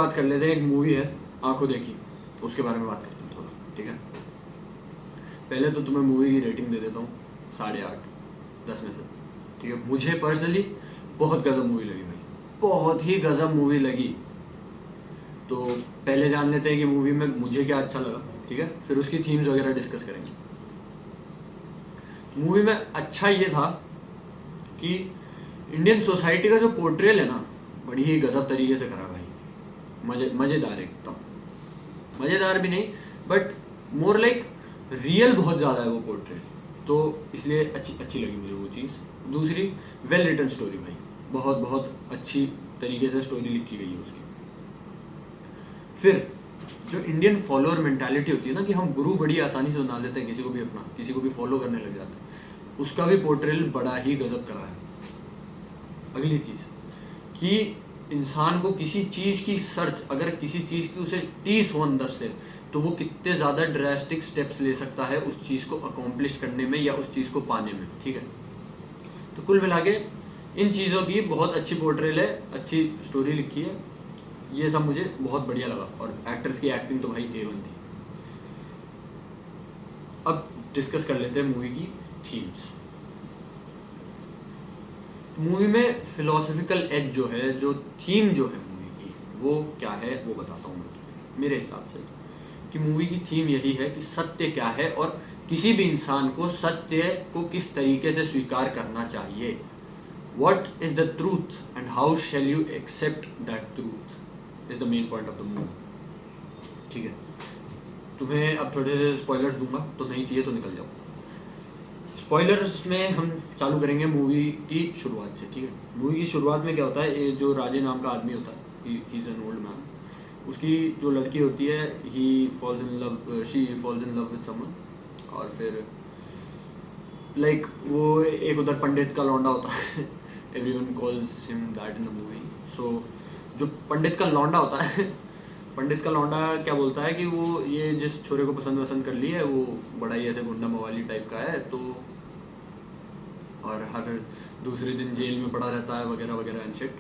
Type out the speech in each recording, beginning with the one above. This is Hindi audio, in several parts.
बात कर लेते हैं, एक मूवी है आंखों देखी, उसके बारे में बात करते हैं थोड़ा, ठीक है। पहले तो तुम्हें मूवी की रेटिंग दे देता हूँ 8.5/10 में से, ठीक है। मुझे पर्सनली बहुत गजब मूवी लगी भाई, बहुत ही गजब मूवी लगी। तो पहले जान लेते हैं कि मूवी में मुझे क्या अच्छा लगा, ठीक है, फिर उसकी थीम्स वगैरह डिस्कस करेंगे। मूवी में अच्छा ये था कि इंडियन सोसाइटी का जो पोर्ट्रेल है ना, बड़ी ही गजब तरीके से करा भाई। मज़ेदार, एकदम मज़ेदार भी नहीं, बट मोर लाइक रियल बहुत ज़्यादा है वो पोर्ट्रेल, तो इसलिए अच्छी लगी मुझे वो चीज़। दूसरी, वेल रिटन स्टोरी भाई, बहुत बहुत अच्छी तरीके से स्टोरी लिखी गई है उसकी। फिर जो इंडियन फॉलोअर मेंटालिटी होती है ना, कि हम गुरु बड़ी आसानी से बना लेते हैं किसी को भी, अपना किसी को भी फॉलो करने लग जाते हैं, उसका भी पोर्ट्रेल बड़ा ही गजब करा है। अगली चीज़ कि इंसान को किसी चीज़ की सर्च, अगर किसी चीज़ की उसे टीस हो अंदर से, तो वो कितने ज़्यादा ड्रास्टिक स्टेप्स ले सकता है उस चीज़ को अकॉम्प्लिश करने में या उस चीज़ को पाने में, ठीक है। तो कुल मिला के इन चीज़ों की बहुत अच्छी पोर्ट्रेल है, अच्छी स्टोरी लिखी है, ये सब मुझे बहुत बढ़िया लगा। और एक्टर्स की एक्टिंग तो भाई A1 थी। अब डिस्कस कर लेते हैं मूवी की थीम्स। मूवी में फिलोसफिकल एज जो है, जो थीम जो है मूवी की, वो क्या है वो बताता हूँ मैं तुम्हें मेरे हिसाब से। कि मूवी की थीम यही है कि सत्य क्या है और किसी भी इंसान को सत्य को किस तरीके से स्वीकार करना चाहिए। What is the truth and how shall you accept that truth is the main point of the movie, ठीक है। तुम्हें अब थोड़े से स्पॉयलर्स दूंगा, तो नहीं चाहिए तो निकल जाओ। स्पॉयलर्स में हम चालू करेंगे मूवी की शुरुआत से, ठीक है। मूवी की शुरुआत में क्या होता है, ये जो राजे नाम का आदमी होता है, he is an old man, उसकी जो लड़की होती है, she falls in love with someone, और फिर लाइक वो एक उधर पंडित का लौंडा होता है, everyone calls him that in the movie. So जो पंडित का लौंडा होता है, पंडित का लौंडा क्या बोलता है कि वो ये जिस छोरे को पसंद कर ली है, वो बड़ा ही ऐसे गुंडा मवाली टाइप का है, तो और हर दूसरे दिन जेल में पड़ा रहता है वगैरह वगैरह एंड शिट,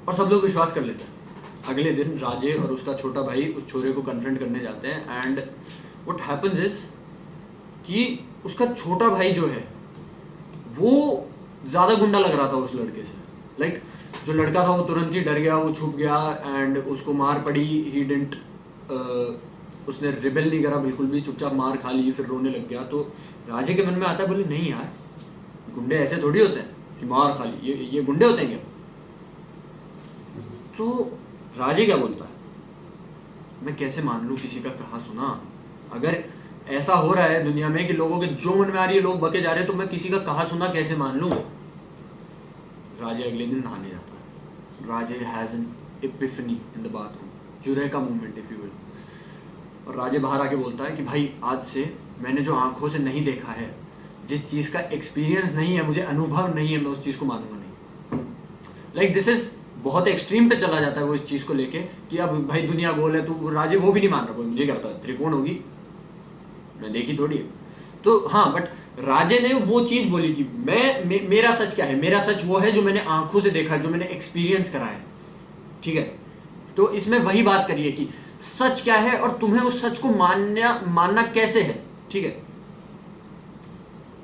और सब लोग विश्वास कर लेते हैं। अगले दिन राजे और उसका छोटा भाई उस छोरे को कन्फ्रंट करने जाते हैं, एंड व्हाट हैपेंस इज कि उसका छोटा भाई जो है वो ज़्यादा गुंडा लग रहा था उस लड़के से। लाइक जो लड़का था वो तुरंत ही डर गया, वो छुप गया, एंड उसको मार पड़ी। ही डिडंट उसने रिबेल नहीं करा बिल्कुल भी, चुपचाप मार खा ली, फिर रोने लग गया। तो राजे के मन में आता है, बोले नहीं यार, गुंडे ऐसे थोड़ी होते हैं कि मार खा ली, ये गुंडे होते हैं क्या? तो राजे क्या बोलता है, मैं कैसे मान लूँ किसी का कहा सुना? अगर ऐसा हो रहा है दुनिया में कि लोगों के जो मन में आ रही है लोग बके जा रहे हैं, तो मैं किसी का कहा सुना कैसे मान लूँ? राजे अगले दिन नहाने जाता है। Raje has an epiphany in the bathroom, eureka movement if you will. और राजे बाहर आके बोलता है कि भाई आज से मैंने जो आंखों से नहीं देखा है, जिस चीज़ का एक्सपीरियंस नहीं है, मुझे अनुभव नहीं है, मैं उस चीज़ को मानूंगा नहीं। लाइक दिस इज बहुत एक्सट्रीम पे चला जाता है वो इस चीज़ को लेके कि अब भाई दुनिया गोल है, तो राजे वो भी नहीं मान रहा, मुझे क्या पता त्रिकोण होगी, मैं देखी थोड़ी है। तो हाँ, बट राजे ने वो चीज़ बोली कि मेरा सच क्या है, मेरा सच वो है जो मैंने आंखों से देखा है, जो मैंने एक्सपीरियंस करा है, ठीक है। तो इसमें वही बात करिए कि सच क्या है और तुम्हें उस सच को मानना कैसे है, ठीक है,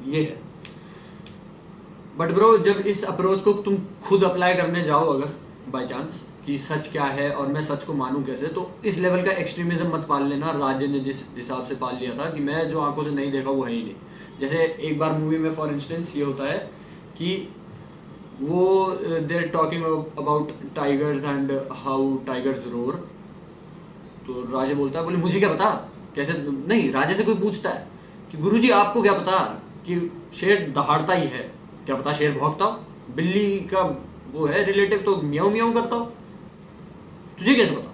ये है। बट ब्रो, जब इस अप्रोच को तुम खुद अप्लाई करने जाओ अगर बाय चांस कि सच क्या है और मैं सच को मानूं कैसे, तो इस लेवल का एक्सट्रीमिज्म मत पाल लेना। राजे ने जिस हिसाब से पाल लिया था कि मैं जो आंखों से नहीं देखा वो है ही नहीं। जैसे एक बार मूवी में फॉर इंस्टेंस ये होता है कि वो देर talking about tigers and how tigers roar, तो राजे बोलता है, बोले मुझे क्या पता कैसे, नहीं, राजे से कोई पूछता है कि गुरुजी आपको क्या पता कि शेर दहाड़ता ही है, क्या पता शेर भौंकता हो, बिल्ली का वो है रिलेटिव तो म्याऊं म्याऊं करता हो, तुझे कैसे पता?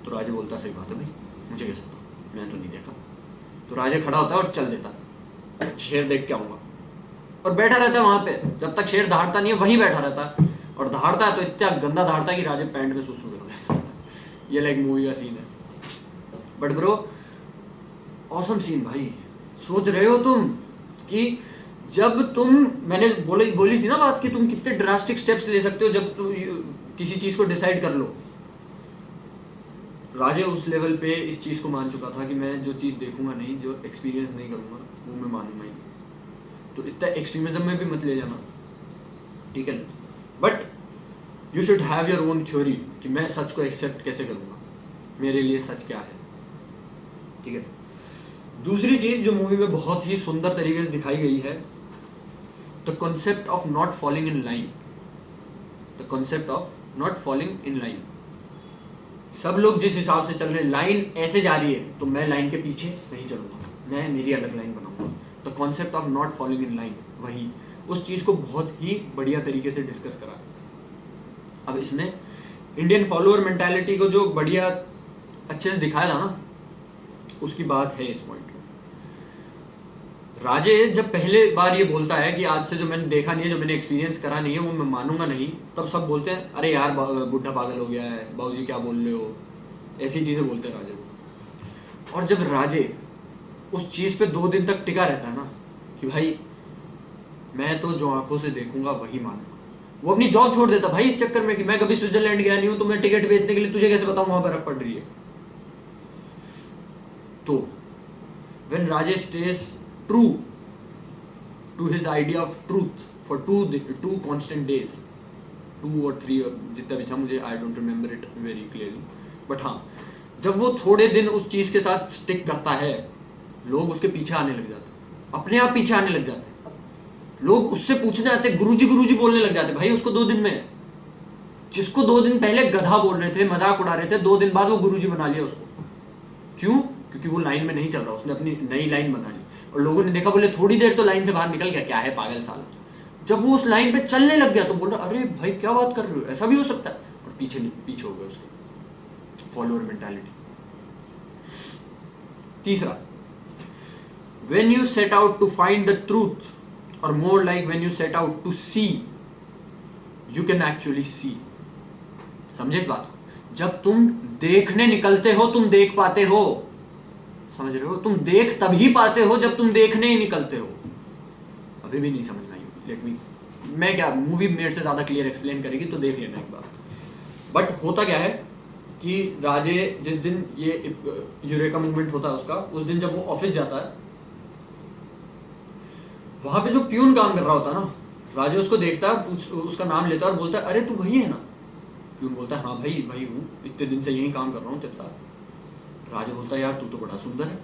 तो राजे बोलता है सही बात है भाई, मुझे कैसे पता, मैंने तो नहीं देखा। तो राजे खड़ा होता है और चल देता है, शेर देख के आऊँगा, और बैठा रहता है वहाँ पे जब तक शेर दहाड़ता नहीं है, वहीं बैठा रहता है। और दहाड़ता है तो इतना गंदा दहाड़ता है कि राजे पैंट में सुसु कर देता है। ये लाइक मूवी का सीन है। बट ब्रो, ऑसम सीन भाई। सोच रहे हो तुम कि जब तुम, मैंने बोली थी ना बात कि तुम कितने ड्रास्टिक स्टेप्स ले सकते हो जब तुम किसी चीज़ को डिसाइड कर लो। राजे उस लेवल पे इस चीज़ को मान चुका था कि मैं जो चीज़ देखूंगा नहीं, जो एक्सपीरियंस नहीं करूंगा, वो मैं मानूंगा ही नहीं। तो इतना एक्सट्रीमिज्म में भी मत ले जाना, ठीक है। But you should have your own theory कि मैं सच को एक्सेप्ट कैसे करूंगा, मेरे लिए सच क्या है, ठीक है। दूसरी चीज़ जो मूवी में बहुत ही सुंदर तरीके से दिखाई गई है, the concept of not falling in line. The concept of not falling in line. सब लोग जिस हिसाब से चल रहे हैं, लाइन ऐसे जा रही है तो मैं लाइन के पीछे नहीं चलूंगा, मैं मेरी अलग लाइन बनाऊंगा। The concept of not following in line, वही उस चीज़ को बहुत ही बढ़िया तरीके से डिस्कस करा। अब इसमें इंडियन फॉलोअर मेंटालिटी को जो बढ़िया अच्छे से दिखाया था ना, उसकी बात है इस पॉइंट में। राजे जब पहले बार ये बोलता है कि आज से जो मैंने देखा नहीं है, जो मैंने एक्सपीरियंस करा नहीं है, वो मैं मानूंगा नहीं, तब सब बोलते हैं अरे यार बुढ़ा पागल हो गया है, बाबूजी क्या बोल रहे हो, ऐसी चीज़ें बोलते हैं राजे को। और जब राजे उस चीज़ पे 2 दिन तक टिका रहता है ना कि भाई मैं तो जो आंखों से देखूंगा वही मानूंगा, वो अपनी जॉब छोड़ देता भाई इस चक्कर में कि मैं कभी स्विट्जरलैंड गया नहीं हूं, तो मैं टिकट बेचने के लिए तुझे कैसे बताऊं वहां बर्फ पड़ रही है। तो when Rajesh stays true to his idea of truth for two constant days, 2 और 3 और जितना भी था, मुझे I don't remember it very clearly, but हाँ, जब वो थोड़े दिन उस चीज के साथ स्टिक करता है, लोग उसके पीछे आने लग जाते, अपने आप पीछे आने लग जाते, लोग उससे पूछने आते, गुरुजी गुरुजी बोलने लग जाते भाई उसको 2 दिन में। जिसको 2 दिन पहले गधा बोल रहे थे, मजाक उड़ा रहे थे, 2 दिन बाद वो गुरुजी बना लिया उसको। क्यों? क्योंकि वो लाइन में नहीं चल रहा, उसने अपनी नई लाइन बना ली, और लोगों ने देखा, बोले थोड़ी देर तो लाइन से बाहर निकल गया, क्या है पागल साला। जब वो उस लाइन पे चलने लग गया तो बोल रहा अरे भाई क्या बात कर रहे हो, ऐसा भी हो सकता है, और पीछे पीछे हो गए उसके। Follower mentality. तीसरा, when you set out to find the truth, or more like when you set out to see, you can actually see। समझे इस बात को? जब तुम देखने निकलते हो तुम देख पाते हो, समझ रहे हो? तुम देख तभी पाते हो जब तुम देखने ही निकलते हो। अभी भी नहीं समझ में आई, लेट मी, मैं क्या, मूवी मेरे से ज्यादा क्लियर एक्सप्लेन करेगी तो देख लेना एक बार। बट होता क्या है कि राजे जिस दिन ये यूरेका मूवमेंट होता है उसका, उस दिन जब वो ऑफिस जाता है, वहां पे जो प्यून काम कर रहा होता है ना, राजे उसको देखता है, उसका नाम लेता है और बोलता है अरे तू वही है ना? प्यून बोलता है हाँ भाई वही हूँ, इतने दिन से यही काम कर रहा हूँ तेरे साथ। राजे बोलता है यार तू तो बड़ा सुंदर है।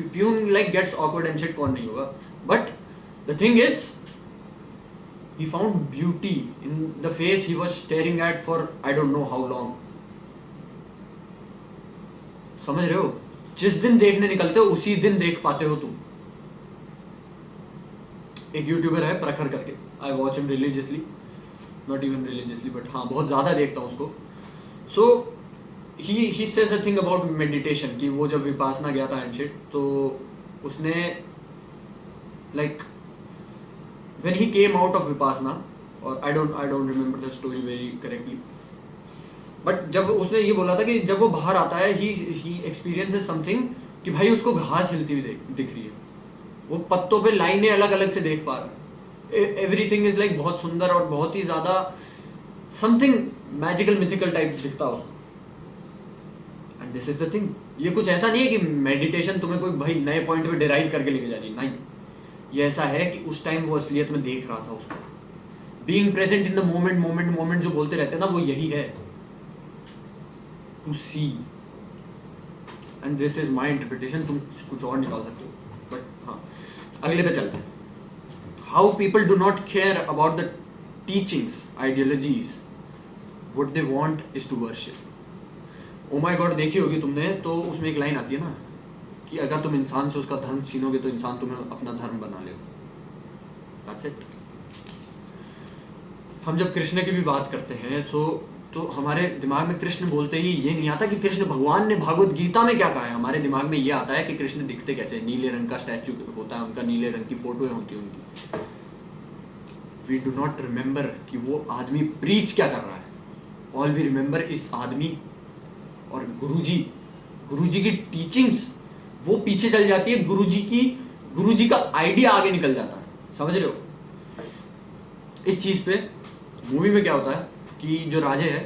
Peon like gets awkward and shit, कौन नहीं होगा, but the thing is he found beauty in the face he was staring at for I don't know how long। समझ रहे हो? जिस दिन देखने निकलते हो उसी दिन देख पाते हो तुम। एक यूट्यूबर है प्रखर करके, I watch him religiously, not even religiously but हाँ बहुत ज़्यादा देखता हूँ उसको। So he says a thing about meditation, कि वो जब विपासना गया था एंड शिट, तो उसने like when he came out of Vipassana, or I don't remember the story very correctly, but जब उसने ये बोला था कि जब वो बाहर आता है he experiences something कि भाई उसको घास हिलती हुई दिख रही है, वो पत्तों पे लाइनें अलग अलग से देख पा रहा है, एवरीथिंग इज लाइक बहुत सुंदर और बहुत ही ज़्यादा समथिंग मैजिकल मिथिकल टाइप दिखता है उसको। And this is the thing, ये कुछ ऐसा नहीं है कि मेडिटेशन तुम्हें कोई भाई नए पॉइंट पे डिराइव करके लेके जा रही, नहीं, ये ऐसा है कि उस टाइम वो असलियत में देख रहा था उसको। Being present in the moment, moment moment जो बोलते रहते हैं ना, वो यही है, to see. And this is my interpretation, तुम कुछ और निकाल सकते हो, बट हाँ अगले पे चलते हैं। How people do not care about the teachings, ideologies, what they want is to worship. Oh my god देखी होगी तुमने, तो उसमें एक लाइन आती है ना कि अगर तुम इंसान से उसका धर्म छीनोगे तो इंसान तुम्हें अपना धर्म बना लेगा। That's it। हम जब कृष्ण की भी बात करते हैं तो हमारे दिमाग में कृष्ण बोलते ही ये नहीं आता कि कृष्ण भगवान ने भागवत गीता में क्या कहा है। हमारे दिमाग में ये आता है कि कृष्ण दिखते कैसे, नीले रंग का स्टैचू होता है उनका, नीले रंग की फोटोएं होती हैं उनकी। वी डू नॉट रिमेंबर कि वो आदमी प्रीच क्या कर रहा है। ऑल वी रिमेंबर इस आदमी और गुरुजी की टीचिंग्स वो पीछे चल जाती है, गुरुजी का आइडिया आगे निकल जाता है। समझ रहे हो? इस चीज पे मूवी में क्या होता है कि जो राजे है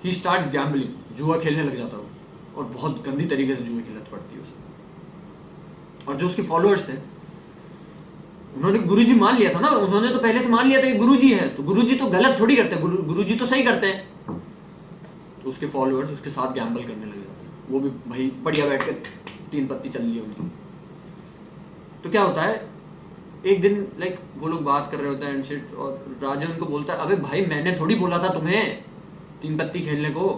ही स्टार्ट्स गैम्बलिंग, जुआ खेलने लग जाता है वो, और बहुत गंदी तरीके से जुए की लत पड़ती है उसे। और जो उसके फॉलोअर्स थे उन्होंने गुरुजी मान लिया था ना, उन्होंने तो पहले से मान लिया था कि गुरुजी है, तो गुरुजी तो गलत थोड़ी करते हैं, गुरुजी तो सही करते हैं। तो उसके फॉलोअर्स उसके साथ गैम्बल करने लग जाते हैं, वो भी भाई बढ़िया बैठ कर 3 पत्ती चल रही है उनकी। तो क्या होता है, एक दिन लाइक वो लोग बात कर रहे होते हैं एंड शिट, और राजे उनको बोलता है अबे भाई मैंने थोड़ी बोला था तुम्हें 3 पत्ती खेलने को।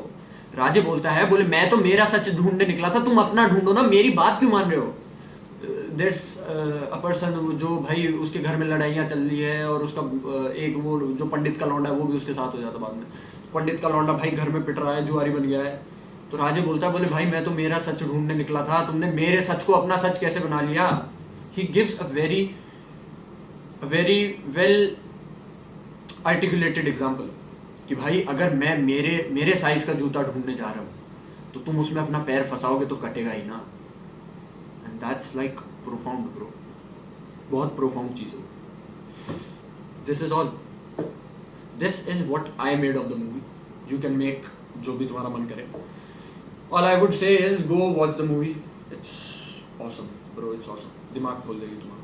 राजे बोलता है बोले मैं तो मेरा सच ढूंढने निकला था, तुम अपना ढूंढो ना, मेरी बात क्यों मान रहे हो। दैट्स अ पर्सन जो भाई उसके घर में लड़ाइयाँ चल रही है, और उसका एक वो जो पंडित का लौंडा है वो भी उसके साथ हो जाता बाद में। पंडित का लौंडा भाई घर में पिट रहा है, जुआरी बन गया है। तो राजे बोलता है बोले भाई मैं तो मेरा सच ढूंढने निकला था, तुमने मेरे सच को अपना सच कैसे बना लिया। He gives a very well articulated example कि भाई अगर मैं मेरे साइज का जूता ढूंढने जा रहा हूँ तो तुम उसमें अपना पैर फंसाओगे तो कटेगा ही ना। And that's like profound bro, बहुत प्रोफाउंड चीज़ है। This is all, this is what I made of the movie. You can make जो भी तुम्हारा मन करे। All I would say is go watch the movie, it's awesome bro, it's awesome, दिमाग खोल देगी तुम्हारा।